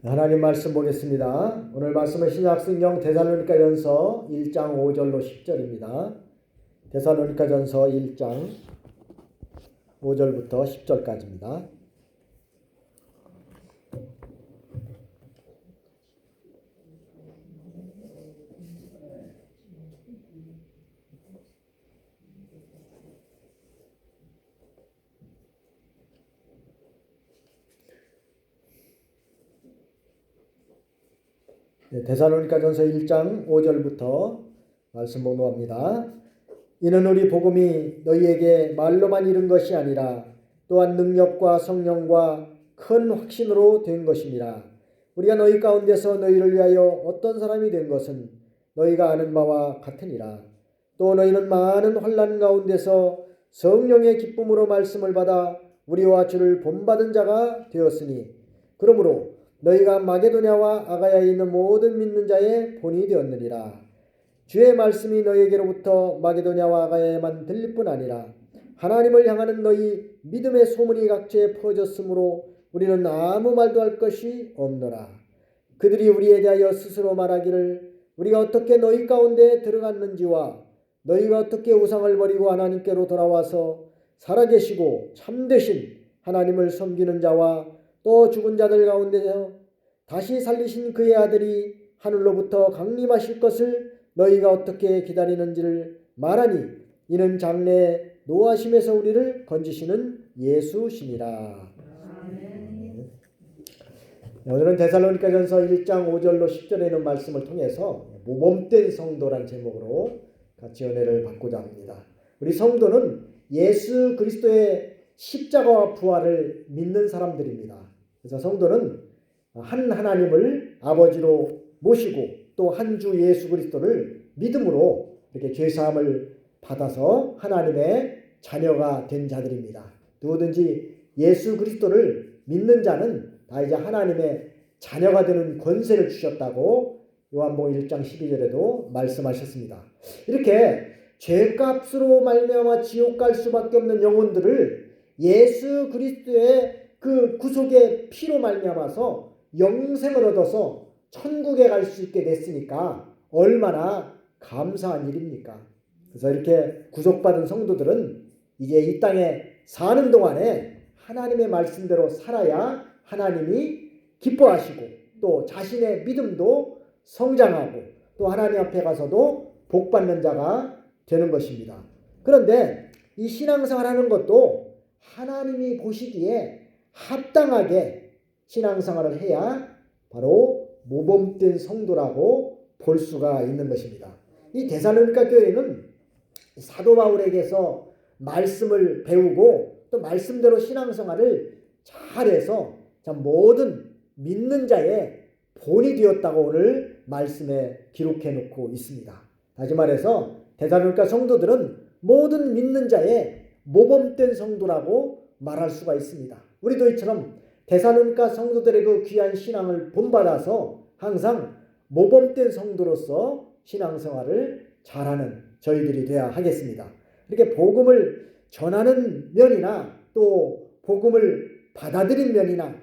하나님 말씀 보겠습니다. 오늘 말씀은 신약성경 데살로니가전서 1장 5절로 10절입니다. 데살로니가전서 1장 5절부터 10절까지입니다. 데살로니가전서 1장 5절부터 말씀 봉독합니다. 이는 우리 복음이 너희에게 말로만 이른 것이 아니라 또한 능력과 성령과 큰 확신으로 된 것임이라. 우리가 너희 가운데서 너희를 위하여 어떤 사람이 된 것은 너희가 아는 바와 같으니라. 또 너희는 많은 환난 가운데서 성령의 기쁨으로 말씀을 받아 우리와 주를 본받은 자가 되었으니 그러므로 너희가 마게도냐와 아가야에 있는 모든 믿는 자의 본이 되었느니라. 주의 말씀이 너희에게로부터 마게도냐와 아가야에만 들릴 뿐 아니라 하나님을 향하는 너희 믿음의 소문이 각처에 퍼졌으므로 우리는 아무 말도 할 것이 없노라. 그들이 우리에 대하여 스스로 말하기를 우리가 어떻게 너희 가운데 들어갔는지와 너희가 어떻게 우상을 버리고 하나님께로 돌아와서 살아계시고 참되신 하나님을 섬기는 자와 또 죽은 자들 가운데서 다시 살리신 그의 아들이 하늘로부터 강림하실 것을 너희가 어떻게 기다리는지를 말하니 이는 장래에 노하심에서 우리를 건지시는 예수시니라. 오늘은 데살로니가전서 1장 5절로 10절에 있는 말씀을 통해서 모범된 성도란 제목으로 같이 은혜를 받고자 합니다. 우리 성도는 예수 그리스도의 십자가와 부활을 믿는 사람들입니다. 그래서 성도는 한 하나님을 아버지로 모시고 또 한 주 예수 그리스도를 믿음으로 이렇게 죄사함을 받아서 하나님의 자녀가 된 자들입니다. 누구든지 예수 그리스도를 믿는 자는 다 이제 하나님의 자녀가 되는 권세를 주셨다고 요한복음 1장 12절에도 말씀하셨습니다. 이렇게 죄값으로 말미암아 지옥 갈 수밖에 없는 영혼들을 예수 그리스도의 그 구속의 피로 말미암아서 영생을 얻어서 천국에 갈 수 있게 됐으니까 얼마나 감사한 일입니까? 그래서 이렇게 구속받은 성도들은 이제 이 땅에 사는 동안에 하나님의 말씀대로 살아야 하나님이 기뻐하시고 또 자신의 믿음도 성장하고 또 하나님 앞에 가서도 복받는 자가 되는 것입니다. 그런데 이 신앙생활하는 것도 하나님이 보시기에 합당하게 신앙생활을 해야 바로 모범된 성도라고 볼 수가 있는 것입니다. 이 데살로니가 교회는 사도 바울에게서 말씀을 배우고 또 말씀대로 신앙생활을 잘해서 모든 믿는 자의 본이 되었다고 오늘 말씀에 기록해 놓고 있습니다. 다시 말해서 데살로니가 성도들은 모든 믿는 자의 모범된 성도라고 말할 수가 있습니다. 우리도 이처럼 데살로니가 성도들의 그 귀한 신앙을 본받아서 항상 모범된 성도로서 신앙생활을 잘하는 저희들이 되어야 하겠습니다. 이렇게 복음을 전하는 면이나 또 복음을 받아들인 면이나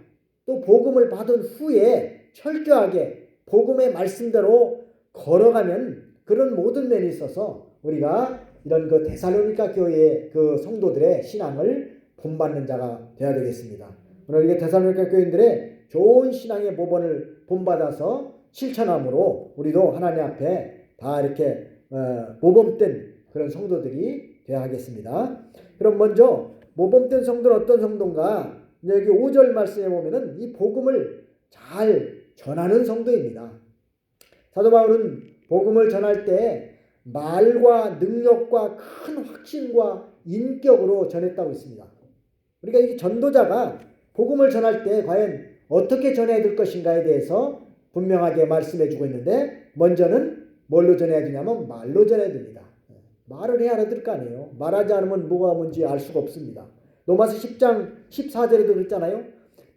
또 복음을 받은 후에 철저하게 복음의 말씀대로 걸어가면 그런 모든 면이 있어서 우리가 이런 그 데살로니가 교회의 그 성도들의 신앙을 본받는 자가 되어야 되겠습니다. 오늘 이게 데살로니가 교인들의 좋은 신앙의 모범을 본받아서 실천함으로 우리도 하나님 앞에 다 이렇게 모범된 그런 성도들이 되어야 하겠습니다. 그럼 먼저 모범된 성도는 어떤 성도인가? 여기 5절 말씀에 보면은 이 복음을 잘 전하는 성도입니다. 사도 바울은 복음을 전할 때 말과 능력과 큰 확신과 인격으로 전했다고 했습니다. 우리가 이 전도자가 복음을 전할 때 과연 어떻게 전해야 될 것인가에 대해서 분명하게 말씀해 주고 있는데 먼저는 뭘로 전해야 되냐면 말로 전해야 됩니다. 말을 해야 알아들 거 아니에요. 말하지 않으면 뭐가 뭔지 알 수가 없습니다. 로마서 10장 14절에도 그랬잖아요.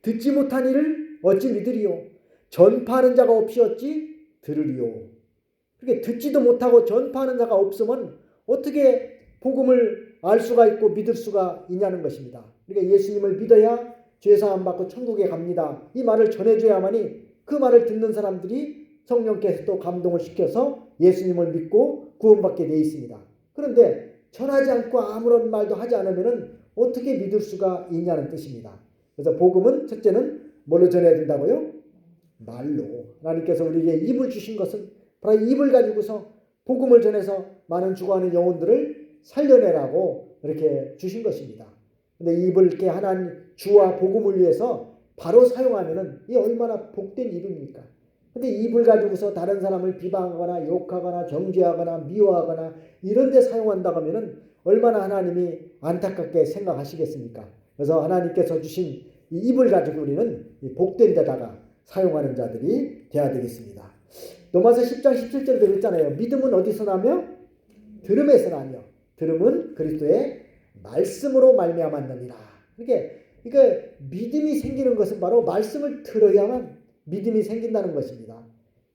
듣지 못한 이를 어찌 믿으리요. 전파하는 자가 없이 어찌 들으리요. 그렇게 듣지도 못하고 전파하는 자가 없으면 어떻게 복음을 알 수가 있고 믿을 수가 있냐는 것입니다. 그러니까 예수님을 믿어야 죄사함 받고 천국에 갑니다. 이 말을 전해줘야만이 그 말을 듣는 사람들이 성령께서 또 감동을 시켜서 예수님을 믿고 구원받게 되어 있습니다. 그런데 전하지 않고 아무런 말도 하지 않으면 어떻게 믿을 수가 있냐는 뜻입니다. 그래서 복음은 첫째는 뭘로 전해야 된다고요? 말로. 하나님께서 우리에게 입을 주신 것은 바로 입을 가지고서 복음을 전해서 많은 죽어가는 영혼들을 살려내라고 이렇게 주신 것입니다. 근데 입을 이렇게 하나님 주와 복음을 위해서 바로 사용하면은 이 얼마나 복된 입입니까? 근데 입을 가지고서 다른 사람을 비방하거나 욕하거나 정죄하거나 미워하거나 이런 데 사용한다고 하면은 얼마나 하나님이 안타깝게 생각하시겠습니까? 그래서 하나님께서 주신 이 입을 가지고 우리는 이 복된 데다가 사용하는 자들이 되어야 되겠습니다. 로마서 10장 17절에 그랬잖아요. 믿음은 어디서 나며? 들음에서 나며 들음은 그리스도의 말씀으로 말미암았느니라. 그러니까 믿음이 생기는 것은 바로 말씀을 들어야만 믿음이 생긴다는 것입니다.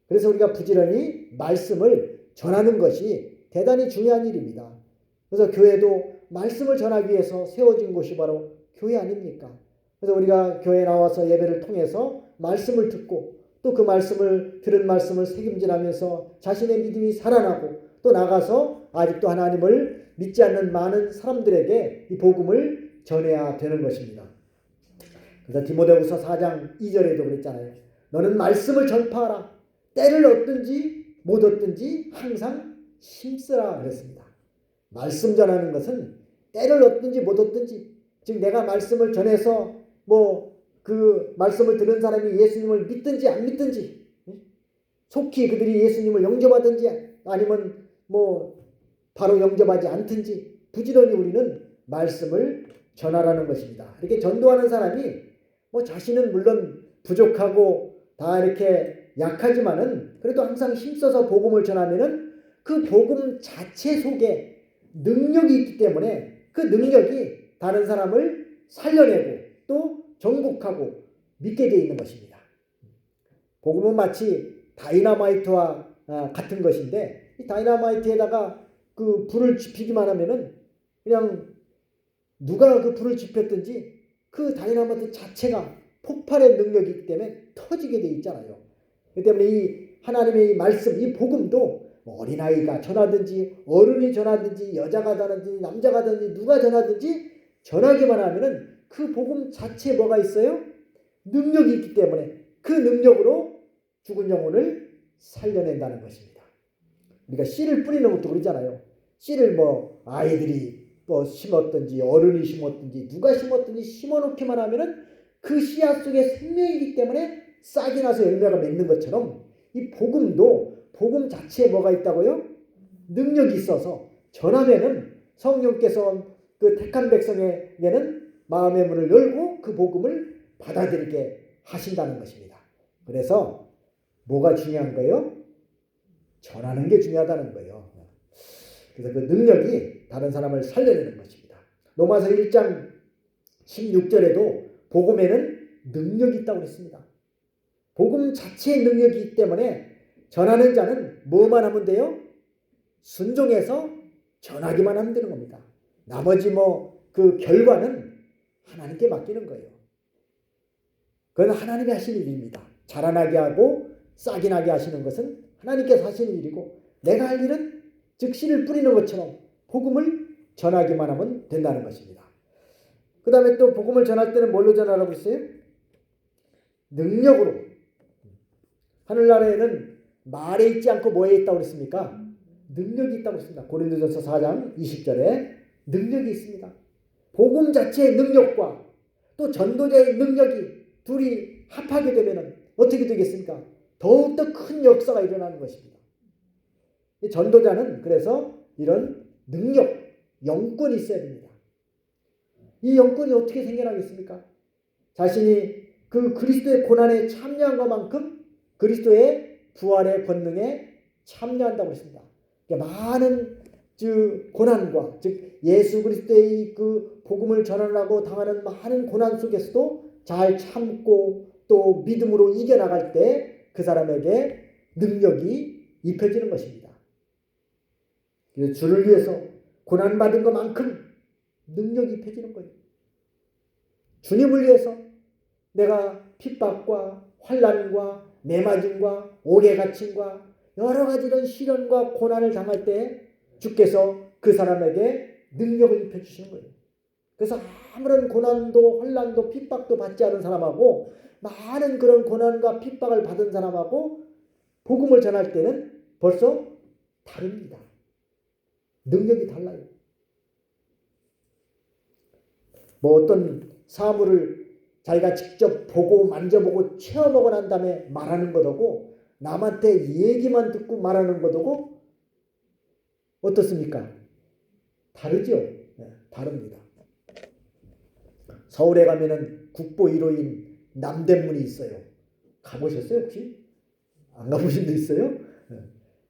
그래서 우리가 부지런히 말씀을 전하는 것이 대단히 중요한 일입니다. 그래서 교회도 말씀을 전하기 위해서 세워진 곳이 바로 교회 아닙니까? 그래서 우리가 교회에 나와서 예배를 통해서 말씀을 듣고 또 그 말씀을 들은 말씀을 새김질하면서 자신의 믿음이 살아나고 또 나가서 아직도 하나님을 믿지 않는 많은 사람들에게 이 복음을 전해야 되는 것입니다. 그래서 디모데후서 4장 2절에도 그랬잖아요. 너는 말씀을 전파하라. 때를 얻든지 못 얻든지 항상 힘쓰라 그랬습니다. 말씀 전하는 것은 때를 얻든지 못 얻든지, 즉 내가 말씀을 전해서 그 말씀을 들은 사람이 예수님을 믿든지 안 믿든지, 속히 그들이 예수님을 영접하든지 아니면 바로 영접하지 않든지 부지런히 우리는 말씀을 전하라는 것입니다. 이렇게 전도하는 사람이 자신은 물론 부족하고 다 이렇게 약하지만은 그래도 항상 힘써서 복음을 전하면은 그 복음 자체 속에 능력이 있기 때문에 그 능력이 다른 사람을 살려내고 또 정복하고 믿게 되어 있는 것입니다. 복음은 마치 다이너마이트와 같은 것인데 이 다이너마이트에다가 그 불을 지피기만 하면은 그냥 누가 그 불을 지폈든지 그 다이너마이트 자체가 폭발의 능력이 있기 때문에 터지게 되어 있잖아요. 그렇기 때문에 이 하나님의 이 말씀, 이 복음도 어린아이가 전하든지 어른이 전하든지 여자가 전하든지 남자가 전하든지 누가 전하든지 전하기만 하면은 그 복음 자체에 뭐가 있어요? 능력이 있기 때문에 그 능력으로 죽은 영혼을 살려낸다는 것입니다. 우리가 씨를 뿌리는 것도 그러잖아요. 씨를 아이들이 심었든지 어른이 심었든지 누가 심었든지 심어놓기만 하면은 그 씨앗 속에 생명이기 때문에 싹이 나서 열매가 맺는 것처럼 이 복음도 복음 자체에 뭐가 있다고요? 능력이 있어서 전하면은 성령께서 그 택한 백성에게는 마음의 문을 열고 그 복음을 받아들이게 하신다는 것입니다. 그래서 뭐가 중요한 거예요? 전하는 게 중요하다는 거예요. 그래서 그 능력이 다른 사람을 살려내는 것입니다. 로마서 1장 16절에도 복음에는 능력이 있다고 했습니다. 복음 자체의 능력이 있기 때문에 전하는 자는 뭐만 하면 돼요? 순종해서 전하기만 하면 되는 겁니다. 나머지 그 결과는 하나님께 맡기는 거예요. 그건 하나님이 하시는 일입니다. 자라나게 하고 싹이 나게 하시는 것은 하나님께서 하시는 일이고 내가 할 일은 즉 씨를 뿌리는 것처럼 복음을 전하기만 하면 된다는 것입니다. 그 다음에 또 복음을 전할 때는 뭘로 전하라고 했어요? 능력으로. 하늘나라에는 말에 있지 않고 뭐에 있다고 그랬습니까? 능력이 있다고 했습니다. 고린도전서 4장 20절에 능력이 있습니다. 복음 자체의 능력과 또 전도자의 능력이 둘이 합하게 되면 어떻게 되겠습니까? 더욱더 큰 역사가 일어나는 것입니다. 전도자는 그래서 이런 능력, 영권이 있어야 됩니다. 이 영권이 어떻게 생겨나겠습니까? 자신이 그 그리스도의 고난에 참여한 것만큼 그리스도의 부활의 권능에 참여한다고 했습니다. 많은 고난과 즉 예수 그리스도의 그 복음을 전하려고 당하는 많은 고난 속에서도 잘 참고 또 믿음으로 이겨나갈 때 그 사람에게 능력이 입혀지는 것입니다. 그래서 주를 위해서 고난받은 것만큼 능력이 입혀지는 거예요. 주님을 위해서 내가 핍박과 환난과 매맞음과 옥에 갇힘과 여러 가지 이런 시련과 고난을 당할 때 주께서 그 사람에게 능력을 입혀주시는 거예요. 그래서 아무런 고난도 혼란도 핍박도 받지 않은 사람하고 많은 그런 고난과 핍박을 받은 사람하고 복음을 전할 때는 벌써 다릅니다. 능력이 달라요. 뭐 어떤 사물을 자기가 직접 보고 만져보고 체험하고 난 다음에 말하는 것하고 남한테 얘기만 듣고 말하는 것하고 어떻습니까? 다르죠? 네, 다릅니다. 서울에 가면은 국보 1호인 남대문이 있어요. 가보셨어요 혹시? 안 가보신 데 있어요? 네.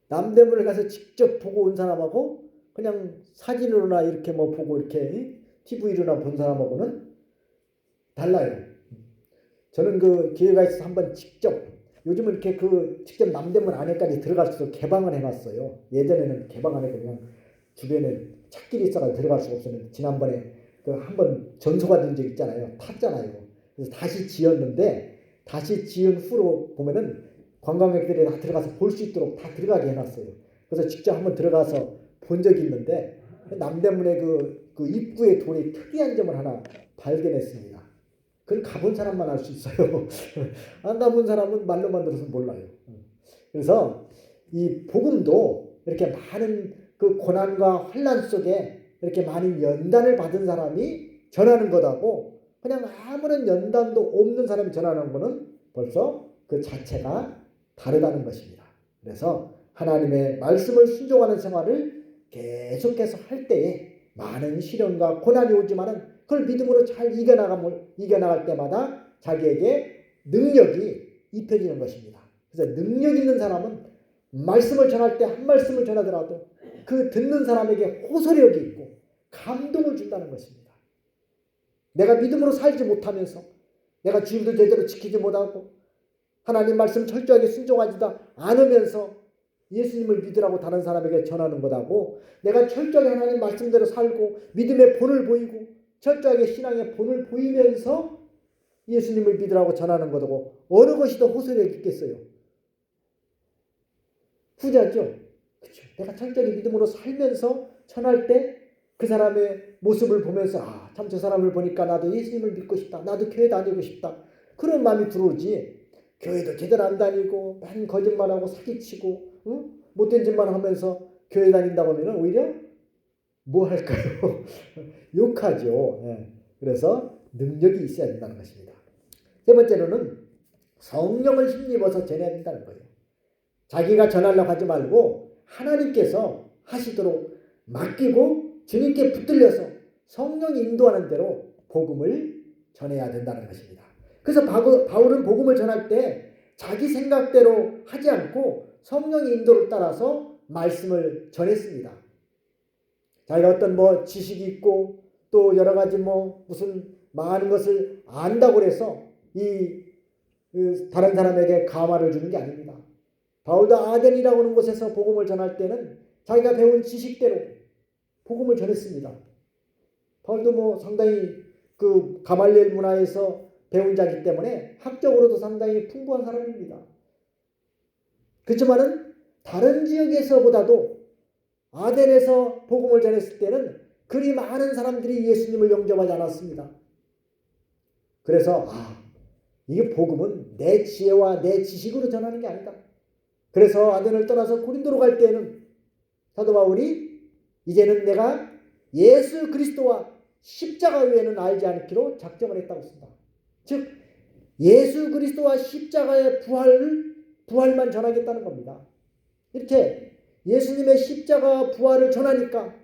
남대문을 가서 직접 보고 온 사람하고 그냥 사진으로나 이렇게 뭐 보고 이렇게 TV로나 본 사람하고는 달라요. 저는 그 기회가 있어서 한번 직접 요즘은 이렇게 그 직접 남대문 안에까지 들어갈 수 있도록 개방을 해놨어요. 예전에는 개방 안 해도 그냥 주변에 찻길이 있어서 들어갈 수가 없었는데 지난번에 그 한번 전소가 된 적 있잖아요. 탔잖아요. 그래서 다시 지었는데 다시 지은 후로 보면은 관광객들이 다 들어가서 볼 수 있도록 다 들어가게 해놨어요. 그래서 직접 한번 들어가서 본 적이 있는데 남대문의 그 입구의 돌이 특이한 점을 하나 발견했습니다. 그걸 가본 사람만 알 수 있어요. 안 가본 사람은 말로만 들어서 몰라요. 그래서 이 복음도 이렇게 많은 그 고난과 환난 속에 이렇게 많은 연단을 받은 사람이 전하는 것하고 그냥 아무런 연단도 없는 사람이 전하는 것은 벌써 그 자체가 다르다는 것입니다. 그래서 하나님의 말씀을 순종하는 생활을 계속해서 할 때에 많은 시련과 고난이 오지만은 그걸 믿음으로 잘 이겨나갈 때마다 자기에게 능력이 입혀지는 것입니다. 그래서 능력 있는 사람은 말씀을 전할 때 한 말씀을 전하더라도 그 듣는 사람에게 호소력이 있고 감동을 준다는 것입니다. 내가 믿음으로 살지 못하면서 내가 주일도 제대로 지키지 못하고 하나님 말씀 철저하게 순종하지도 않으면서 예수님을 믿으라고 다른 사람에게 전하는 것하고 내가 철저하게 하나님 말씀대로 살고 믿음의 본을 보이고 철저하게 신앙의 본을 보이면서 예수님을 믿으라고 전하는 것하고 어느 것이 더 호소력이 있겠어요? 후자죠. 그렇죠. 내가 철저히 믿음으로 살면서 전할 때 그 사람의 모습을 보면서 참 저 사람을 보니까 나도 예수님을 믿고 싶다. 나도 교회 다니고 싶다. 그런 마음이 들어오지. 교회도 제대로 안 다니고 많은 거짓말하고 사기치고 못된 짓만 하면서 교회 다닌다고 하면 오히려 뭐 할까요? 욕하죠. 예. 그래서 능력이 있어야 된다는 것입니다. 세 번째로는 성령을 힘입어서 전해야 된다는 거예요. 자기가 전하려고 하지 말고 하나님께서 하시도록 맡기고 주님께 붙들려서 성령이 인도하는 대로 복음을 전해야 된다는 것입니다. 그래서 바울은 복음을 전할 때 자기 생각대로 하지 않고 성령의 인도를 따라서 말씀을 전했습니다. 자기가 어떤 뭐 지식이 있고 또 여러 가지 뭐 무슨 많은 것을 안다고 해서 다른 사람에게 감화를 주는 게 아닙니다. 바울도 아덴이라고 하는 곳에서 복음을 전할 때는 자기가 배운 지식대로 복음을 전했습니다. 바울도 뭐 상당히 그 가말리엘 문화에서 배운 자이기 때문에 학적으로도 상당히 풍부한 사람입니다. 그렇지만은 다른 지역에서보다도 아덴에서 복음을 전했을 때는 그리 많은 사람들이 예수님을 영접하지 않았습니다. 그래서 이게 복음은 내 지혜와 내 지식으로 전하는 게 아니다. 그래서 아덴을 떠나서 고린도로 갈 때는 사도 바울이 이제는 내가 예수 그리스도와 십자가 외에는 알지 않기로 작정을 했다고 씁니다. 즉 예수 그리스도와 십자가의 부활만 전하겠다는 겁니다. 이렇게 예수님의 십자가 부활을 전하니까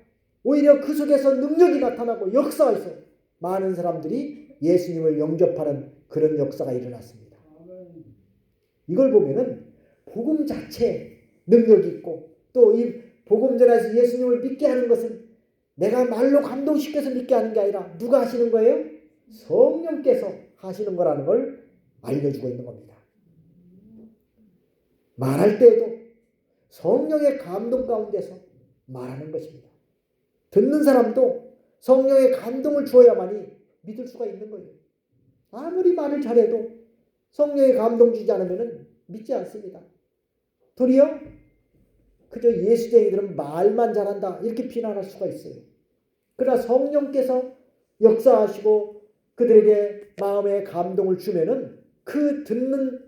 오히려 그 속에서 능력이 나타나고 역사가 있어 많은 사람들이 예수님을 영접하는 그런 역사가 일어났습니다. 이걸 보면은 복음 자체에 능력이 있고 또 이 복음 전해서 예수님을 믿게 하는 것은 내가 말로 감동시켜서 믿게 하는 게 아니라 누가 하시는 거예요? 성령께서 하시는 거라는 걸 알려주고 있는 겁니다. 말할 때에도 성령의 감동 가운데서 말하는 것입니다. 듣는 사람도 성령의 감동을 주어야만이 믿을 수가 있는 거예요. 아무리 말을 잘해도 성령의 감동 주지 않으면 믿지 않습니다. 도리어 그저 예수쟁이들은 말만 잘한다 이렇게 비난할 수가 있어요. 그러나 성령께서 역사하시고 그들에게 마음의 감동을 주면은 그 듣는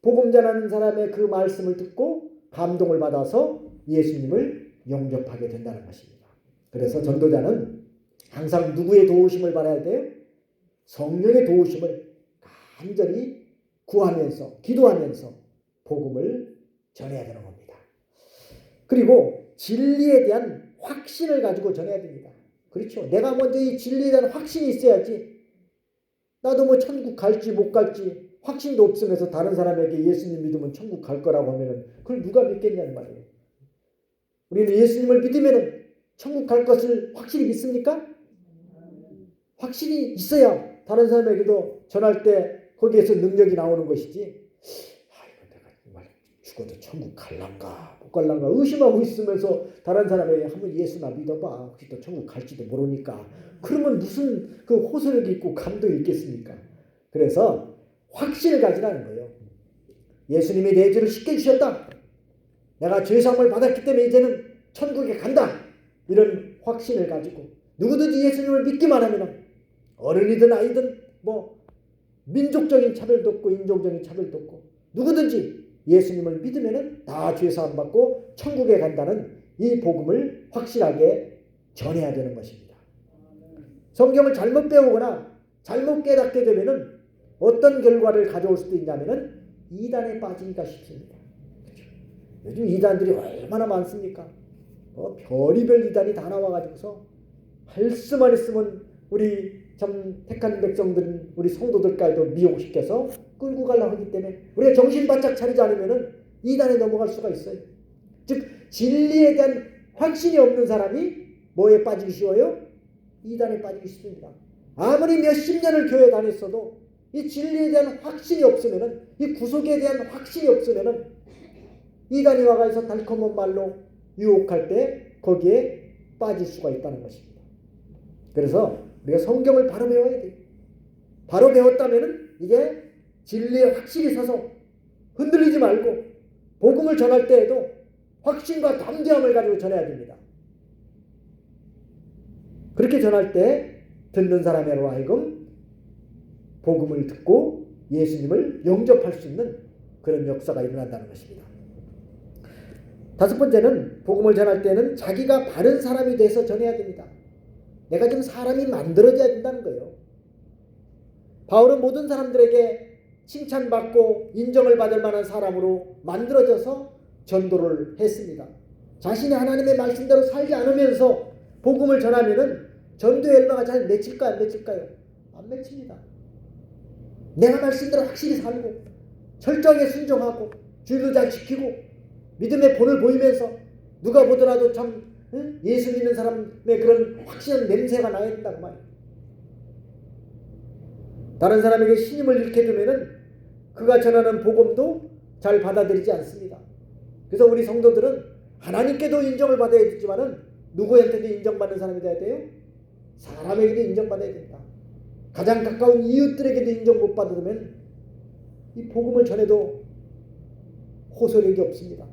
복음 전하는 사람의 그 말씀을 듣고 감동을 받아서 예수님을 영접하게 된다는 것입니다. 그래서 전도자는 항상 누구의 도우심을 받아야 돼요? 성령의 도우심을 간절히 구하면서 기도하면서 복음을 전해야 되는 겁니다. 그리고 진리에 대한 확신을 가지고 전해야 됩니다. 그렇죠. 내가 먼저 이 진리에 대한 확신이 있어야지. 나도 뭐 천국 갈지 못 갈지 확신도 없으면서 다른 사람에게 예수님 믿으면 천국 갈 거라고 하면은 그걸 누가 믿겠냐는 말이에요. 우리는 예수님을 믿으면은 천국 갈 것을 확실히 믿습니까? 확신이 있어야 다른 사람에게도 전할 때 거기에서 능력이 나오는 것이지. 이거 내가 정말 죽어도 천국 갈란가 못 갈란가 의심하고 있으면서 다른 사람에게 한번 예수나 믿어봐. 혹시 또 천국 갈지도 모르니까. 그러면 무슨 그 호소력이 있고 감동이 있겠습니까? 그래서 확신을 가지라는 거예요. 예수님이 내 죄를 씻겨주셨다. 내가 죄사함을 받았기 때문에 이제는 천국에 간다. 이런 확신을 가지고 누구든지 예수님을 믿기만 하면 어른이든 아이든 뭐 민족적인 차별도 없고 인종적인 차별도 없고 누구든지 예수님을 믿으면 다 죄사함 받고 천국에 간다는 이 복음을 확실하게 전해야 되는 것입니다. 성경을 잘못 배우거나 잘못 깨닫게 되면 어떤 결과를 가져올 수도 있냐면 이단에 빠지기가 쉽습니다. 그렇죠? 요즘 이단들이 얼마나 많습니까? 별의별 이단이 다 나와가지고서 할 수만 있으면 우리 참 택한 백성들 우리 성도들까지도 미혹시켜서 끌고 가려고 하기 때문에 우리가 정신 바짝 차리지 않으면 이단에 넘어갈 수가 있어요. 즉 진리에 대한 확신이 없는 사람이 뭐에 빠지기 쉬워요? 이단에 빠지기 쉽습니다. 아무리 몇십 년을 교회 다녔어도 이 진리에 대한 확신이 없으면은 이 구속에 대한 확신이 없으면은 이단이 와가서 달콤한 말로 유혹할 때 거기에 빠질 수가 있다는 것입니다. 그래서 우리가 성경을 바로 배워야 돼요. 바로 배웠다면은 이게 진리에 확실히 서서 흔들리지 말고 복음을 전할 때에도 확신과 담대함을 가지고 전해야 됩니다. 그렇게 전할 때 듣는 사람으로 하여금 복음을 듣고 예수님을 영접할 수 있는 그런 역사가 일어난다는 것입니다. 다섯 번째는 복음을 전할 때는 자기가 바른 사람이 돼서 전해야 됩니다. 내가 좀 사람이 만들어져야 된다는 거예요. 바울은 모든 사람들에게 칭찬받고 인정을 받을 만한 사람으로 만들어져서 전도를 했습니다. 자신이 하나님의 말씀대로 살지 않으면서 복음을 전하면은 전도의 열매가 잘 맺힐까요? 안 맺힐까요? 안 맺힙니다. 내가 말씀대로 확실히 살고 철저하게 순종하고 주의도 잘 지키고 믿음의 본을 보이면서 누가 보더라도 참 예수 믿는 사람의 그런 확실한 냄새가 나야 된다고 말이에요. 다른 사람에게 신임을 잃게 되면은 그가 전하는 복음도 잘 받아들이지 않습니다. 그래서 우리 성도들은 하나님께도 인정을 받아야 되지만은 누구한테도 인정받는 사람이 돼야 돼요? 사람에게도 인정받아야 된다. 가장 가까운 이웃들에게도 인정 못 받으면 이 복음을 전해도 호소력이 없습니다.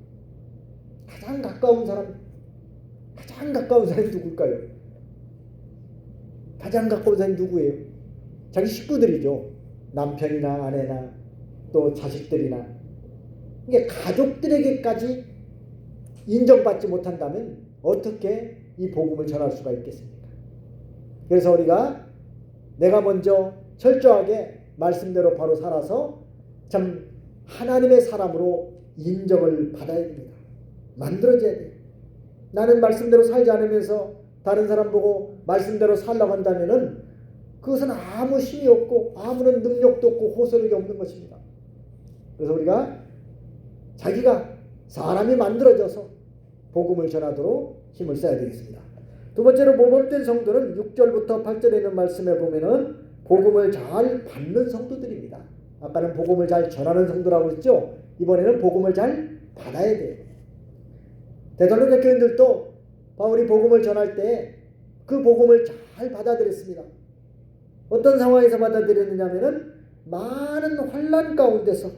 가장 가까운 사람이 누굴까요? 가장 가까운 사람이 누구예요? 자기 식구들이죠. 남편이나 아내나 또 자식들이나. 이게 가족들에게까지 인정받지 못한다면 어떻게 이 복음을 전할 수가 있겠습니까? 그래서 우리가 내가 먼저 철저하게 말씀대로 바로 살아서 참 하나님의 사람으로 인정을 받아야 됩니다. 만들어져야 돼요. 나는 말씀대로 살지 않으면서 다른 사람 보고 말씀대로 살라고 한다면은 그것은 아무 힘이 없고 아무런 능력도 없고 호소력이 없는 것입니다. 그래서 우리가 자기가 사람이 만들어져서 복음을 전하도록 힘을 써야 되겠습니다. 두 번째로 모범된 성도는 6절부터 8절에 있는 말씀에 보면은 복음을 잘 받는 성도들입니다. 아까는 복음을 잘 전하는 성도라고 했죠. 이번에는 복음을 잘 받아야 돼요. 데살로니가 교인들도 바울이 복음을 전할 때 그 복음을 잘 받아들였습니다. 어떤 상황에서 받아들였느냐면은 많은 환난 가운데서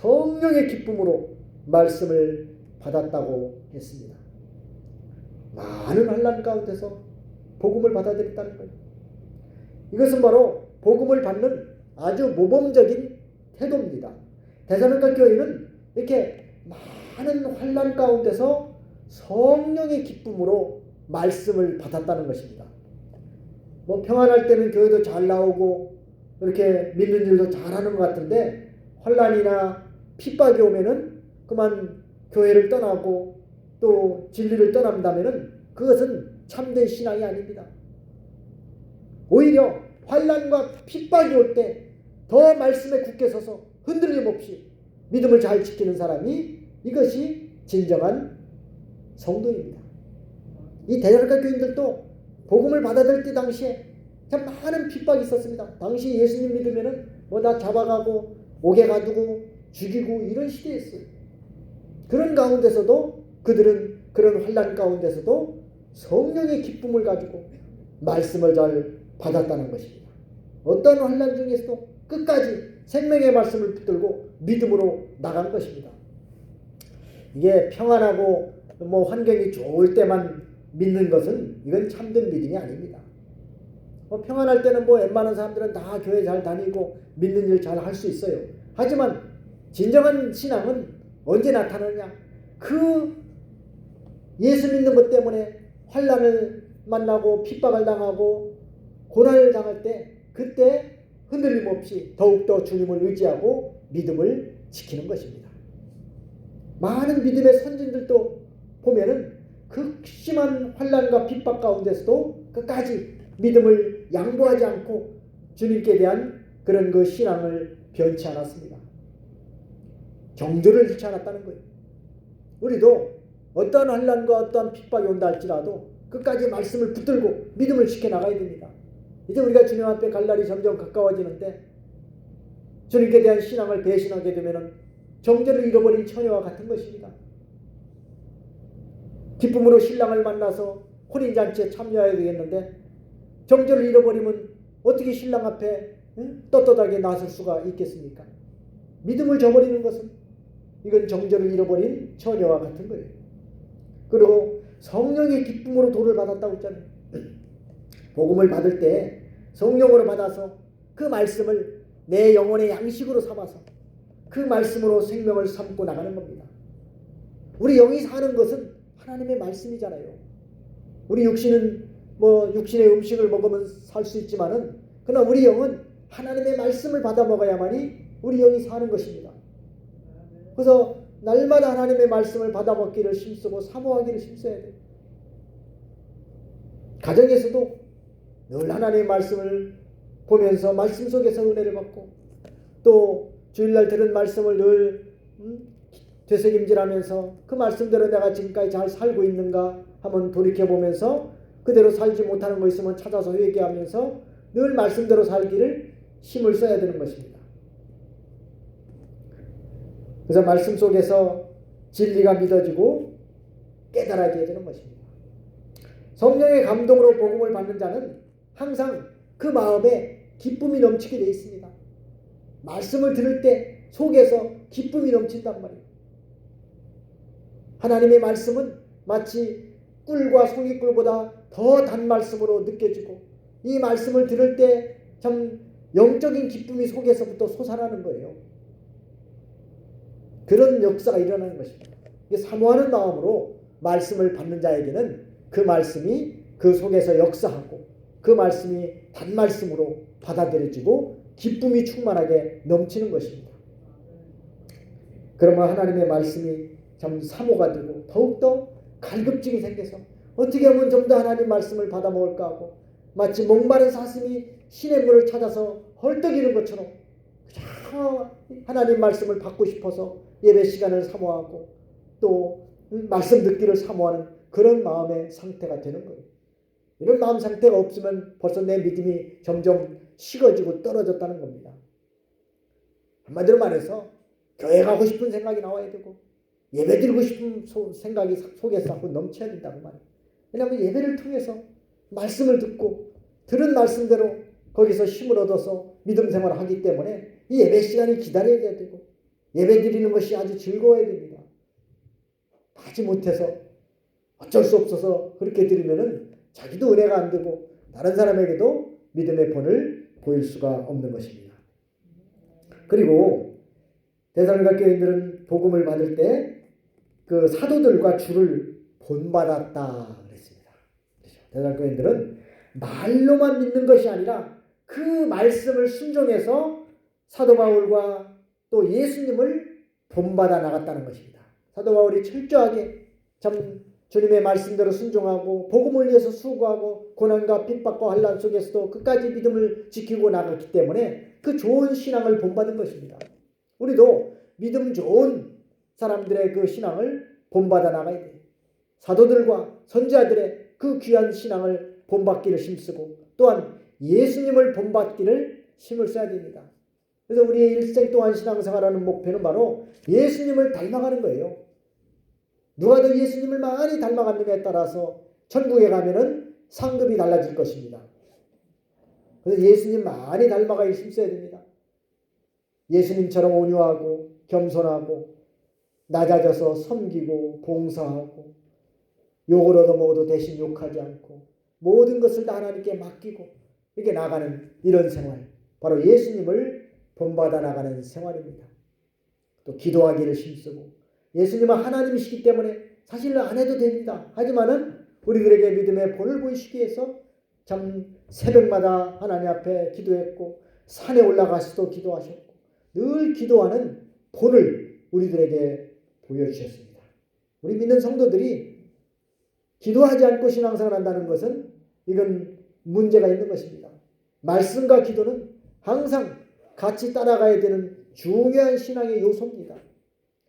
성령의 기쁨으로 말씀을 받았다고 했습니다. 많은 환난 가운데서 복음을 받아들였다는 거예요. 이것은 바로 복음을 받는 아주 모범적인 태도입니다. 데살로니가 교회는 이렇게 많은 환난 가운데서 성령의 기쁨으로 말씀을 받았다는 것입니다. 뭐 평안할 때는 교회도 잘 나오고 이렇게 믿는 일도 잘하는 것 같은데 환난이나 핍박이 오면은 그만 교회를 떠나고 또 진리를 떠난다면은 그것은 참된 신앙이 아닙니다. 오히려 환난과 핍박이 올 때 더 말씀에 굳게 서서 흔들림 없이 믿음을 잘 지키는 사람이 이것이 진정한 성도입니다. 이 데살로니가 교인들도 복음을 받아들일 때 당시에 참 많은 핍박이 있었습니다. 당시 예수님 믿으면은 뭐 다 잡아가고 옥에 가두고 죽이고 이런 시대였어요. 그런 가운데서도 그들은 그런 환난 가운데서도 성령의 기쁨을 가지고 말씀을 잘 받았다는 것입니다. 어떤 환난 중에서도 끝까지 생명의 말씀을 붙들고 믿음으로 나간 것입니다. 이게 평안하고 뭐 환경이 좋을 때만 믿는 것은 이건 참된 믿음이 아닙니다. 평안할 때는 뭐 웬만한 사람들은 다 교회 잘 다니고 믿는 일 잘 할 수 있어요. 하지만 진정한 신앙은 언제 나타나느냐? 그 예수 믿는 것 때문에 환난을 만나고 핍박을 당하고 고난을 당할 때 그때 흔들림 없이 더욱더 주님을 의지하고 믿음을 지키는 것입니다. 많은 믿음의 선진들도 보면은 극심한 환난과 핍박 가운데서도 끝까지 믿음을 양보하지 않고 주님께 대한 그런 그 신앙을 변치 않았습니다. 정절을 잃지 않았다는 거예요. 우리도 어떠한 환난과 어떠한 핍박이 온다 할지라도 끝까지 말씀을 붙들고 믿음을 지켜나가야 됩니다. 이제 우리가 주님 앞에 갈 날이 점점 가까워지는데 주님께 대한 신앙을 배신하게 되면 정절을 잃어버린 처녀와 같은 것입니다. 기쁨으로 신랑을 만나서 혼인잔치에 참여해야 되겠는데 정절을 잃어버리면 어떻게 신랑 앞에 떳떳하게 나설 수가 있겠습니까? 믿음을 저버리는 것은 이건 정절을 잃어버린 처녀와 같은 거예요. 그리고 성령의 기쁨으로 도를 받았다고 했잖아요. 복음을 받을 때 성령으로 받아서 그 말씀을 내 영혼의 양식으로 삼아서 그 말씀으로 생명을 삼고 나가는 겁니다. 우리 영이 사는 것은 하나님의 말씀이잖아요. 우리 육신은 뭐 육신의 음식을 먹으면 살 수 있지만은 그러나 우리 영은 하나님의 말씀을 받아 먹어야만이 우리 영이 사는 것입니다. 그래서 날마다 하나님의 말씀을 받아 먹기를 힘쓰고 사모하기를 힘써야 돼요. 가정에서도 늘 하나님의 말씀을 보면서 말씀 속에서 은혜를 받고 또 주일날 들은 말씀을 늘 되새김질하면서 그 말씀대로 내가 지금까지 잘 살고 있는가 한번 돌이켜보면서 그대로 살지 못하는 거 있으면 찾아서 회개하면서 늘 말씀대로 살기를 힘을 써야 되는 것입니다. 그래서 말씀 속에서 진리가 믿어지고 깨달아져야 되는 것입니다. 성령의 감동으로 복음을 받는 자는 항상 그 마음에 기쁨이 넘치게 되어 있습니다. 말씀을 들을 때 속에서 기쁨이 넘친단 말이에요. 하나님의 말씀은 마치 꿀과 송이꿀보다 더 단 말씀으로 느껴지고 이 말씀을 들을 때 참 영적인 기쁨이 속에서부터 솟아나는 거예요. 그런 역사가 일어나는 것입니다. 사모하는 마음으로 말씀을 받는 자에게는 그 말씀이 그 속에서 역사하고 그 말씀이 단말씀으로 받아들여지고 기쁨이 충만하게 넘치는 것입니다. 그러면 하나님의 말씀이 참 사모가 되고 더욱더 갈급증이 생겨서 어떻게 하면 좀 더 하나님 말씀을 받아 먹을까 하고 마치 목마른 사슴이 시냇물을 찾아서 헐떡이는 것처럼 하나님 말씀을 받고 싶어서 예배 시간을 사모하고 또 말씀 듣기를 사모하는 그런 마음의 상태가 되는 거예요. 이런 마음 상태가 없으면 벌써 내 믿음이 점점 식어지고 떨어졌다는 겁니다. 한마디로 말해서 교회 가고 싶은 생각이 나와야 되고 예배 드리고 싶은 생각이 속에서 자꾸 넘쳐야 된다고 말이에요. 왜냐하면 예배를 통해서 말씀을 듣고 들은 말씀대로 거기서 힘을 얻어서 믿음 생활을 하기 때문에 이 예배 시간이 기다려야 되고 예배 드리는 것이 아주 즐거워야 됩니다. 하지 못해서 어쩔 수 없어서 그렇게 드리면은 자기도 은혜가 안 되고 다른 사람에게도 믿음의 본을 보일 수가 없는 것입니다. 그리고 데살로니가 교인들은 복음을 받을 때 그 사도들과 주를 본받았다 그랬습니다. 데살로니가 교인들은 말로만 믿는 것이 아니라 그 말씀을 순종해서 사도 바울과 또 예수님을 본받아 나갔다는 것입니다. 사도 바울이 철저하게 참 주님의 말씀대로 순종하고 복음을 위해서 수고하고 고난과 핍박과 환난 속에서도 끝까지 믿음을 지키고 나갔기 때문에 그 좋은 신앙을 본받은 것입니다. 우리도 믿음 좋은 사람들의 그 신앙을 본받아 나가야 돼요. 사도들과 선지자들의 그 귀한 신앙을 본받기를 힘쓰고 또한 예수님을 본받기를 힘을 써야 됩니다. 그래서 우리의 일생 동안 신앙생활하는 목표는 바로 예수님을 닮아가는 거예요. 누가 더 예수님을 많이 닮아갔느냐에 따라서 천국에 가면은 상급이 달라질 것입니다. 그래서 예수님 많이 닮아가기 힘써야 됩니다. 예수님처럼 온유하고 겸손하고 낮아져서 섬기고 봉사하고 욕을 얻어먹어도 대신 욕하지 않고 모든 것을 다 하나님께 맡기고 이렇게 나가는 이런 생활, 바로 예수님을 본받아 나가는 생활입니다. 또 기도하기를 힘쓰고 예수님은 하나님이시기 때문에 사실 안 해도 됩니다. 하지만은 우리들에게 믿음의 본을 보이시기 위해서 참 새벽마다 하나님 앞에 기도했고 산에 올라가서도 기도하셨고 늘 기도하는 본을 우리들에게 보여주셨습니다. 우리 믿는 성도들이 기도하지 않고 신앙생활 한다는 것은 이건 문제가 있는 것입니다. 말씀과 기도는 항상 같이 따라가야 되는 중요한 신앙의 요소입니다.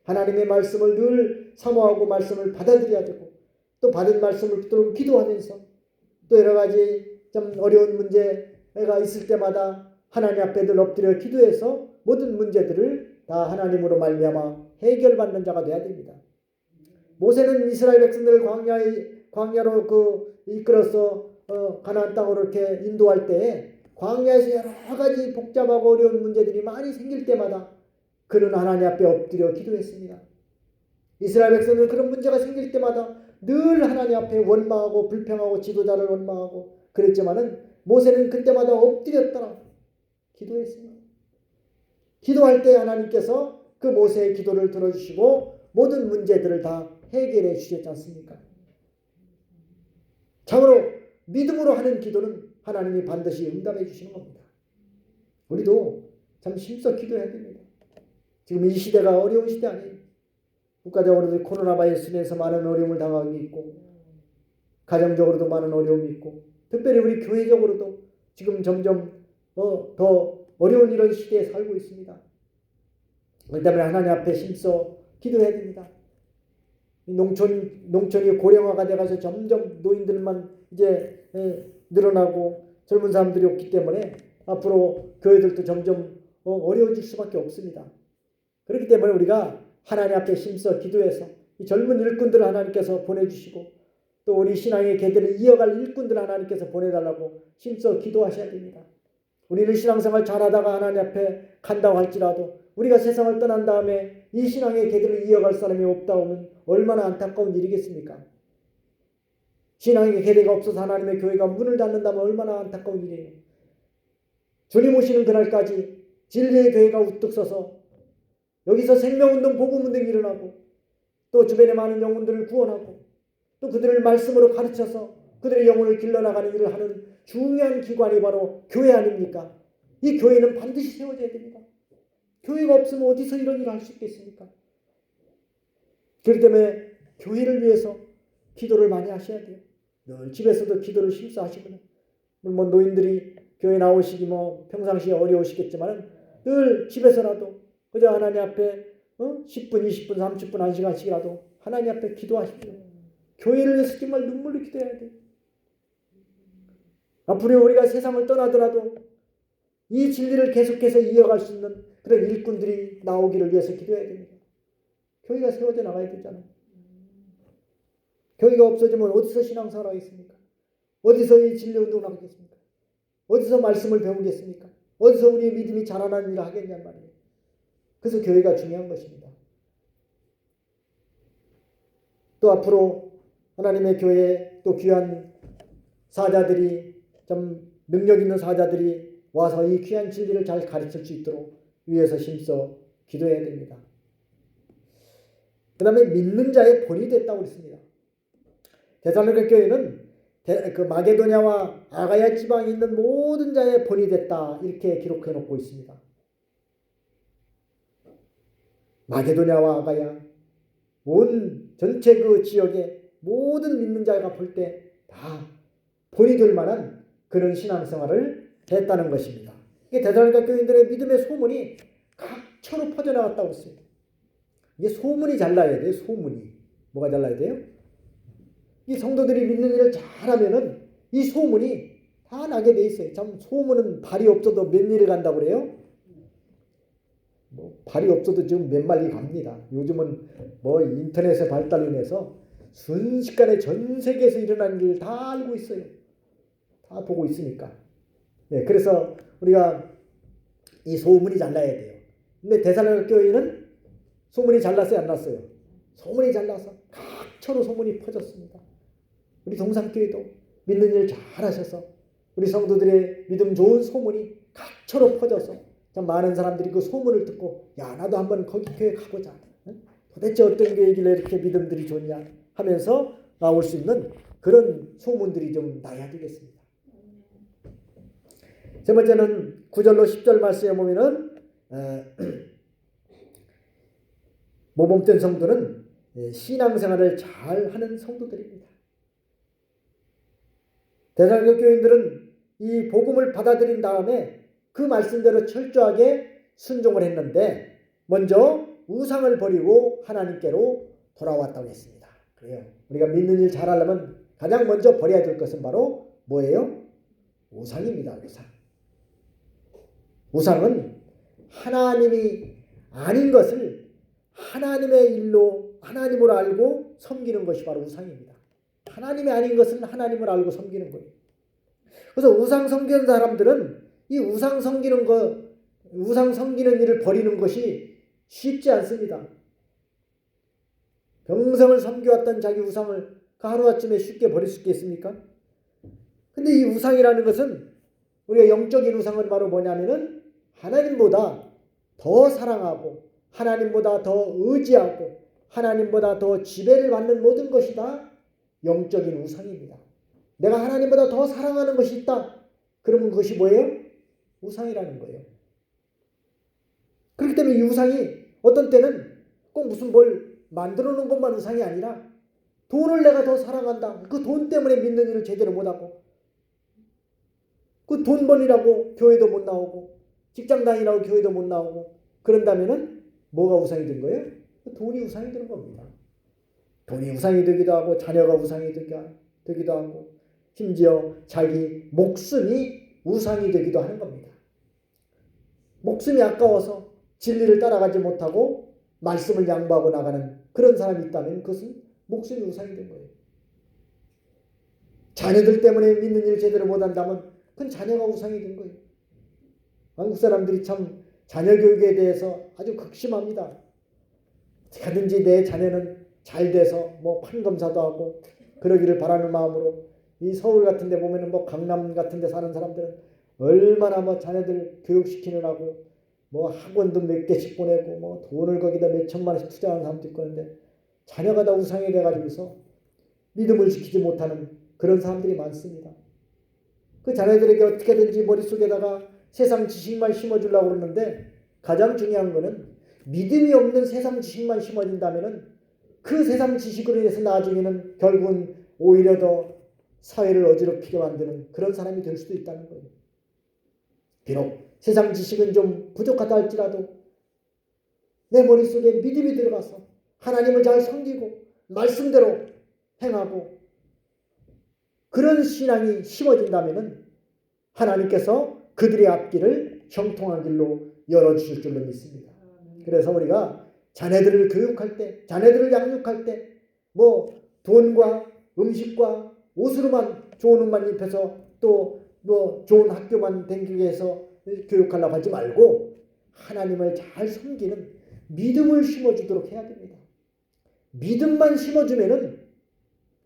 하나님의 말씀을 늘 사모하고 말씀을 받아들여야 되고 또 받은 말씀을 붙들고 기도하면서 또 여러 가지 좀 어려운 문제가 있을 때마다 하나님 앞에 늘 엎드려 기도해서 모든 문제들을 다 하나님으로 말미암아 해결받는 자가 되어야 됩니다. 모세는 이스라엘 백성들을 광야로 이끌어서 가나안 땅으로 이렇게 인도할 때 광야에서 여러 가지 복잡하고 어려운 문제들이 많이 생길 때마다 그는 하나님 앞에 엎드려 기도했습니다. 이스라엘 백성은 그런 문제가 생길 때마다 늘 하나님 앞에 원망하고 불평하고 지도자를 원망하고 그랬지만은 모세는 그때마다 엎드렸더라 기도했습니다. 기도할 때 하나님께서 그 모세의 기도를 들어주시고 모든 문제들을 다 해결해 주셨지 않습니까? 참으로 믿음으로 하는 기도는 하나님이 반드시 응답해 주시는 겁니다. 우리도 참 힘써 기도해야 됩니다. 지금 이 시대가 어려운 시대 아니에요. 국가적으로도 코로나 바이러스로 인해서 많은 어려움을 당하고 있고 가정적으로도 많은 어려움이 있고 특별히 우리 교회적으로도 지금 점점 더 어려운 이런 시대에 살고 있습니다. 그렇기 때문에 하나님 앞에 힘써 기도해야 됩니다. 농촌이 고령화가 돼가서 점점 노인들만 이제 늘어나고 젊은 사람들이 없기 때문에 앞으로 교회들도 점점 어려워질 수밖에 없습니다. 그렇기 때문에 우리가 하나님 앞에 힘써 기도해서 이 젊은 일꾼들을 하나님께서 보내주시고 또 우리 신앙의 계대를 이어갈 일꾼들을 하나님께서 보내달라고 힘써 기도하셔야 됩니다. 우리는 신앙생활 잘하다가 하나님 앞에 간다고 할지라도 우리가 세상을 떠난 다음에 이 신앙의 계대를 이어갈 사람이 없다 하면 얼마나 안타까운 일이겠습니까? 신앙의 계대가 없어서 하나님의 교회가 문을 닫는다면 얼마나 안타까운 일이에요. 주님 오시는 그날까지 진리의 교회가 우뚝 서서 여기서 생명운동, 복음운동이 일어나고 또 주변의 많은 영혼들을 구원하고 또 그들을 말씀으로 가르쳐서 그들의 영혼을 길러나가는 일을 하는 중요한 기관이 바로 교회 아닙니까? 이 교회는 반드시 세워져야 됩니다. 교회가 없으면 어디서 이런 일을 할 수 있겠습니까? 그렇기 때문에 교회를 위해서 기도를 많이 하셔야 돼요. 늘 집에서도 기도를 힘써 하시거든요. 뭐 노인들이 교회 나오시기 평상시에 어려우시겠지만 늘 집에서라도 그저 하나님 앞에 10분, 20분, 30분, 1시간씩이라도 하나님 앞에 기도하십시오. 교회를 위해서 정말 눈물로 기도해야 돼요. 앞으로 우리가 세상을 떠나더라도 이 진리를 계속해서 이어갈 수 있는 그런 일꾼들이 나오기를 위해서 기도해야 됩니다. 교회가 세워져 나가야 되잖아요. 교회가 없어지면 어디서 신앙생활 하겠습니까? 어디서 이 진리운동을 하겠습니까? 어디서 말씀을 배우겠습니까? 어디서 우리의 믿음이 자라나는 일을 하겠냔 말이에요. 그래서 교회가 중요한 것입니다. 또 앞으로 하나님의 교회에 또 귀한 사자들이, 좀 능력 있는 사자들이 와서 이 귀한 진리를 잘 가르칠 수 있도록 위에서 힘써 기도해야 됩니다. 그 다음에 믿는 자의 본이 됐다고 그랬습니다. 데살로니가 교회는 그 마게도냐와 아가야 지방에 있는 모든 자의 본이 됐다, 이렇게 기록해 놓고 있습니다. 마게도냐와 아가야, 온 전체 그 지역의 모든 믿는 자가 볼 때 다 본이 될 만한 그런 신앙생활을 했다는 것입니다. 이게 데살로니가 교인들의 믿음의 소문이 각처로 퍼져나갔다고 했습니다. 이게 소문이 잘 나야 돼요. 소문이. 뭐가 잘 나야 돼요? 이 성도들이 믿는 일을 잘하면은 이 소문이 다 나게 돼 있어요. 참 소문은 발이 없어도 몇 리를 간다고 그래요? 뭐 발이 없어도 지금 몇 마리 갑니다. 요즘은 뭐 인터넷의 발달로 인해서 순식간에 전 세계에서 일어나는 일을 다 알고 있어요. 다 보고 있으니까. 네, 그래서 우리가 이 소문이 잘 나야 돼요. 근데 데살로니가 교회는 소문이 잘 났어요, 안 났어요? 소문이 잘 나서 각처로 소문이 퍼졌습니다. 우리 동산교회도 믿는 일 잘하셔서 우리 성도들의 믿음 좋은 소문이 각처로 퍼져서 참 많은 사람들이 그 소문을 듣고, 야, 나도 한번 거기 교회 가보자. 도대체 어떤 교회길래 이렇게 믿음들이 좋냐 하면서 나올 수 있는 그런 소문들이 좀 나야 되겠습니다. 세 번째는 9절로 10절 말씀에 보면은 모범된 성도는 신앙생활을 잘하는 성도들입니다. 데살로니가 교인들은 이 복음을 받아들인 다음에 그 말씀대로 철저하게 순종을 했는데 먼저 우상을 버리고 하나님께로 돌아왔다고 했습니다. 그래요. 우리가 믿는 일 잘하려면 가장 먼저 버려야 될 것은 바로 뭐예요? 우상입니다. 우상. 우상은 하나님이 아닌 것을 하나님의 일로, 하나님으로 알고 섬기는 것이 바로 우상입니다. 하나님이 아닌 것은 하나님을 알고 섬기는 거예요. 그래서 우상 섬기는 사람들은 이 우상 섬기는 것, 우상 섬기는 일을 버리는 것이 쉽지 않습니다. 평생을 섬겨왔던 자기 우상을 그 하루아침에 쉽게 버릴 수 있겠습니까? 근데 이 우상이라는 것은, 우리가 영적인 우상은 바로 뭐냐면은 하나님보다 더 사랑하고 하나님보다 더 의지하고 하나님보다 더 지배를 받는 모든 것이 다 영적인 우상입니다. 내가 하나님보다 더 사랑하는 것이 있다. 그러면 그것이 뭐예요? 우상이라는 거예요. 그렇기 때문에 이 우상이 어떤 때는 꼭 무슨 뭘 만들어 놓은 것만 우상이 아니라 돈을 내가 더 사랑한다. 그 돈 때문에 믿는 일을 제대로 못하고, 그 돈 번이라고 교회도 못 나오고 직장 다니라고 교회도 못 나오고, 그런다면은 뭐가 우상이 된 거예요? 돈이 우상이 되는 겁니다. 돈이 우상이 되기도 하고 자녀가 우상이 되기도 하고 심지어 자기 목숨이 우상이 되기도 하는 겁니다. 목숨이 아까워서 진리를 따라가지 못하고 말씀을 양보하고 나가는 그런 사람이 있다면 그것은 목숨이 우상이 된 거예요. 자녀들 때문에 믿는 일을 제대로 못한다면 그건 자녀가 우상이 된 거예요. 한국 사람들이 참 자녀 교육에 대해서 아주 극심합니다. 어떻게든지 내 자녀는 잘 돼서 뭐 판검사도 하고 그러기를 바라는 마음으로, 이 서울 같은 데 보면은 뭐 강남 같은 데 사는 사람들은 얼마나 뭐 자녀들 교육시키느라고 뭐 학원도 몇 개씩 보내고 뭐 돈을 거기다 몇 천만 원씩 투자하는 사람도 있고 하는데, 자녀가 다 우상이 돼가지고서 믿음을 지키지 못하는 그런 사람들이 많습니다. 그 자녀들에게 어떻게든지 머릿속에다가 세상 지식만 심어주려고 그러는데, 가장 중요한 거는 믿음이 없는 세상 지식만 심어진다면은 그 세상 지식으로 인해서 나중에는 결국은 오히려 더 사회를 어지럽히게 만드는 그런 사람이 될 수도 있다는 거예요. 비록 세상 지식은 좀 부족하다 할지라도 내 머릿속에 믿음이 들어가서 하나님을 잘 섬기고 말씀대로 행하고 그런 신앙이 심어진다면은 하나님께서 그들의 앞길을 형통한 길로 열어주실 줄로 믿습니다. 그래서 우리가 자녀들을 교육할 때, 자녀들을 양육할 때 뭐 돈과 음식과 옷으로만 좋은 옷만 입혀서 또 뭐 좋은 학교만 다니기 위해서 교육하려고 하지 말고 하나님을 잘 섬기는 믿음을 심어주도록 해야 됩니다. 믿음만 심어주면은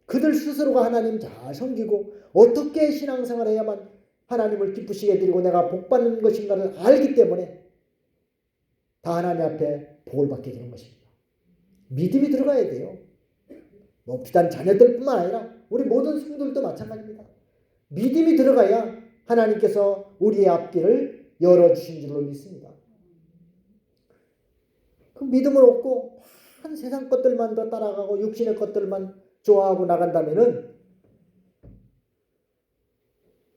그들 스스로가 하나님 잘 섬기고 어떻게 신앙생활을 해야만 하나님을 기쁘시게 드리고 내가 복받는 것인가를 알기 때문에 다 하나님 앞에 복을 받게 되는 것입니다. 믿음이 들어가야 돼요. 뭐 비단 자녀들뿐만 아니라 우리 모든 성도들도 마찬가지입니다. 믿음이 들어가야 하나님께서 우리의 앞길을 열어주신 줄로 믿습니다. 그 믿음을 얻고 한 세상 것들만 더 따라가고 육신의 것들만 좋아하고 나간다면은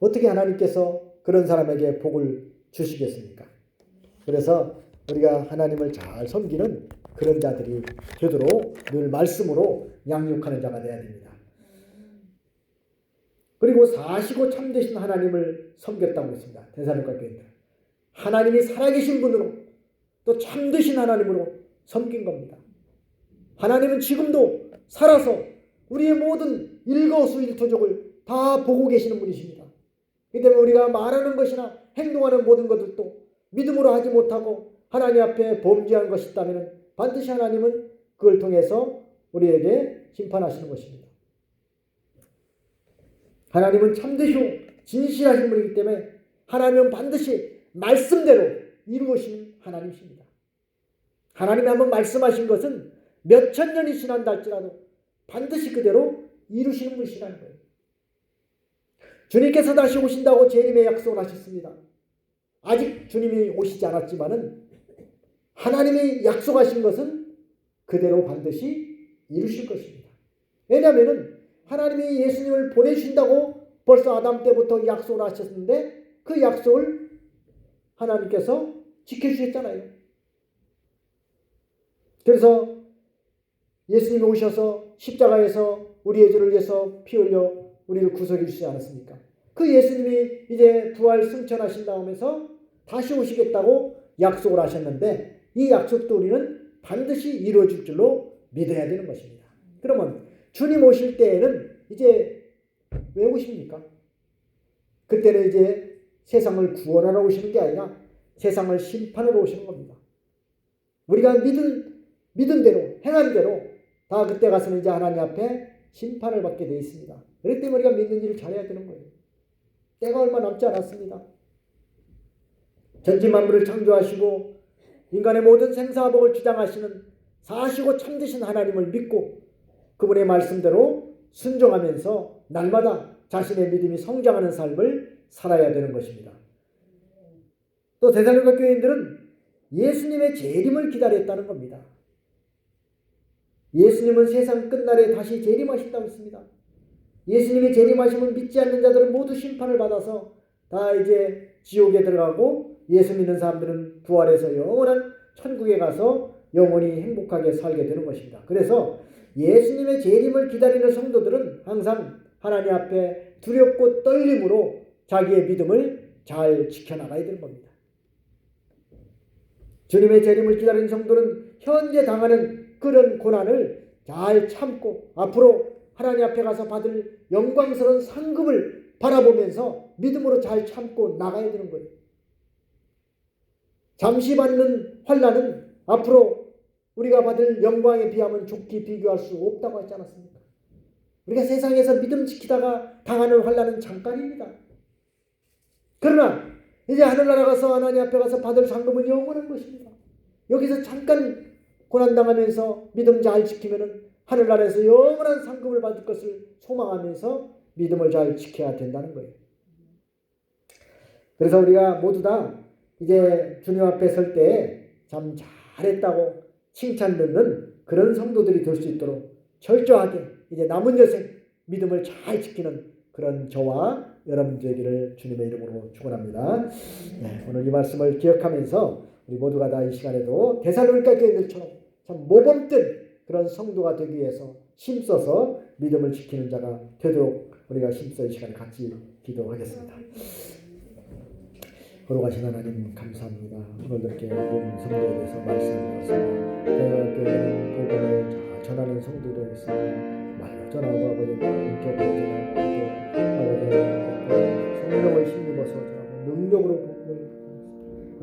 어떻게 하나님께서 그런 사람에게 복을 주시겠습니까? 그래서 우리가 하나님을 잘 섬기는 그런 자들이 되도록 늘 말씀으로 양육하는 자가 되어야 됩니다. 그리고 사시고 참되신 하나님을 섬겼다고 했습니다. 데살로니가 교인들. 하나님이 살아계신 분으로 또 참되신 하나님으로 섬긴 겁니다. 하나님은 지금도 살아서 우리의 모든 일거수일투족을 다 보고 계시는 분이십니다. 이 때문에 우리가 말하는 것이나 행동하는 모든 것들도 믿음으로 하지 못하고 하나님 앞에 범죄한 것이 있다면 반드시 하나님은 그걸 통해서 우리에게 심판하시는 것입니다. 하나님은 참되시고 진실하신 분이기 때문에 하나님은 반드시 말씀대로 이루시는 하나님이십니다. 하나님이 한번 말씀하신 것은 몇천 년이 지난다 할지라도 반드시 그대로 이루시는 분이시라는 거예요. 주님께서 다시 오신다고 재림의 약속을 하셨습니다. 아직 주님이 오시지 않았지만은 하나님이 약속하신 것은 그대로 반드시 이루실 것입니다. 왜냐하면 하나님이 예수님을 보내주신다고 벌써 아담 때부터 약속을 하셨는데 그 약속을 하나님께서 지켜주셨잖아요. 그래서 예수님이 오셔서 십자가에서 우리의 죄를 위해서 피 흘려 우리를 구속해 주시지 않았습니까? 그 예수님이 이제 부활 승천하신 다음에서 다시 오시겠다고 약속을 하셨는데 이 약속도 우리는 반드시 이루어질 줄로 믿어야 되는 것입니다. 그러면 주님 오실 때에는 이제 왜 오십니까? 그때는 이제 세상을 구원하러 오시는 게 아니라 세상을 심판하러 오시는 겁니다. 우리가 믿은 대로 행한 대로 다 그때 가서는 이제 하나님 앞에 심판을 받게 되어 있습니다. 그렇기 때문에 우리가 믿는 일을 잘해야 되는 거예요. 때가 얼마 남지 않았습니다. 전지 만물을 창조하시고 인간의 모든 생사복을 주장하시는 사시고 참되신 하나님을 믿고 그분의 말씀대로 순종하면서 날마다 자신의 믿음이 성장하는 삶을 살아야 되는 것입니다. 또 데살로니가 교인들은 예수님의 재림을 기다렸다는 겁니다. 예수님은 세상 끝날에 다시 재림하신다고 했습니다. 예수님이 재림하시면 믿지 않는 자들은 모두 심판을 받아서 다 이제 지옥에 들어가고 예수 믿는 사람들은 부활해서 영원한 천국에 가서 영원히 행복하게 살게 되는 것입니다. 그래서 예수님의 재림을 기다리는 성도들은 항상 하나님 앞에 두렵고 떨림으로 자기의 믿음을 잘 지켜나가야 되는 겁니다. 주님의 재림을 기다리는 성도는 현재 당하는 그런 고난을 잘 참고 앞으로 하나님 앞에 가서 받을 영광스러운 상급을 바라보면서 믿음으로 잘 참고 나가야 되는 거예요. 잠시 받는 환난은 앞으로 우리가 받을 영광에 비하면 좋게 비교할 수 없다고 하지 않았습니까? 우리가 세상에서 믿음 지키다가 당하는 환난은 잠깐입니다. 그러나 이제 하늘나라 가서 하나님 앞에 가서 받을 상급은 영원한 것입니다. 여기서 잠깐 고난당하면서 믿음 잘 지키면은 하늘나라에서 영원한 상급을 받을 것을 소망하면서 믿음을 잘 지켜야 된다는 거예요. 그래서 우리가 모두 다 이제 주님 앞에 설 때 참 잘했다고 칭찬 듣는 그런 성도들이 될 수 있도록 철저하게 이제 남은 여생 믿음을 잘 지키는 그런 저와 여러분 되기를 주님의 이름으로 축원합니다. 네, 오늘 이 말씀을 기억하면서 우리 모두가 다 이 시간에도 데살로니가 교인들처럼 참 모범된 그런 성도가 되기 위해서 힘써서 믿음을 지키는 자가 되도록 우리가 힘써 이 시간에 같이 기도하겠습니다. 거룩하신 하나님 감사합니다. 오늘도 이렇게 모든 성도에 대해서 말씀하셨습니다. 교회는 복음을 잘 전하는 성도들이 있습니다. 말로 전하고 아버지 인격으로 전하고 아버지 성령을 힘입어서 전하고 능력으로 복음을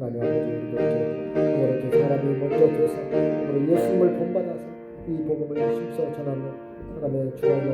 하나님 아버지 우리도 이렇게 사람이 먼저 돼서 우리 예수님을 본받아서 이 복음을 힘써 전하는 하나님의 주와